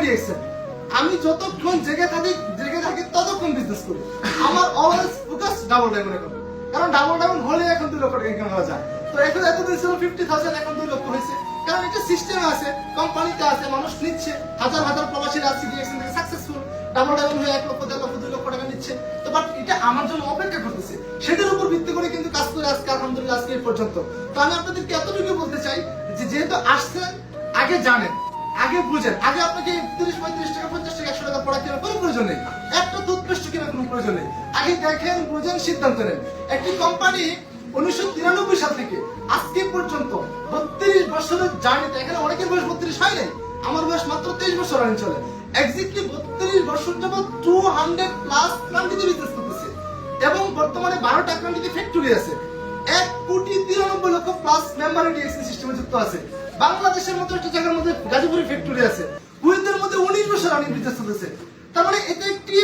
DXN. আমি যতক্ষণ জেগে থাকি ততক্ষণ বিজনেস করি। আমার অলওয়েজ ফোকাস ডাবল ডায়মন্ড এখন, কারণ ডাবল ডায়মন্ড হলে এখন 2 লক্ষ টাকা ইনকাম করা যায়। তো এখন এতদিন ছিল 50,000, এখন 2 লক্ষ হয়েছে, কারণ এটা সিস্টেম আছে, কোম্পানিতে আছে, মানুষ নিচ্ছে, হাজার হাজার প্রবাসীরা আছে ডিএক্সএন থেকে সাকসেসফুল ডাবল ডায়মন্ড হয়ে 1 লক্ষ, 1.5 লক্ষ, 2 লক্ষ টাকা নিচ্ছে। তো বাট এটা আমার জন্য অপেক্ষা করতেছে, সেটার উপর ভিত্তি করে কিন্তু কাজ করে আজকে আলহামদুলিল্লাহ আজকে এই পর্যন্ত। তো আমি আপনাদেরকে এতটুকু বলতে চাই যে যেহেতু আসছেন, আগে জানেন, আগে বুঝেন, আগে আপনাকে 30, 35 টাকা, 50 টাকা, 100 টাকা পড়া কেনার কোনো প্রয়োজন নেই, একটা টুথপেস্ট কেনার কোনো প্রয়োজন নেই। আগে দেখেন, বুঝেন, সিদ্ধান্ত নেন। একটি কোম্পানি 1993 সাল থেকে আজকে পর্যন্ত 32 বছরের জার্নিতে, এখানে অনেকের বয়স 32 হয় নাই, আমার বয়স মাত্র 23 বছর রানিং চলে, এক্স্যাক্টলি 32 বছর যাবত 200+ কান্ট্রিতে বিজনেস করতেছে, এবং বর্তমানে 12টা কান্ট্রিতে ফ্যাক্টরি আছে, 1,93,00,000+ মেম্বার ডিএক্সএন সিস্টেমে যুক্ত আছে। বাংলাদেশের মতো একটা জায়গার মধ্যে গাজীপুরে ফ্যাক্টরি আছে, কুয়েতের মধ্যে 19 বছর রানিং বিজনেস চলতেছে। তার মানে এটা একটি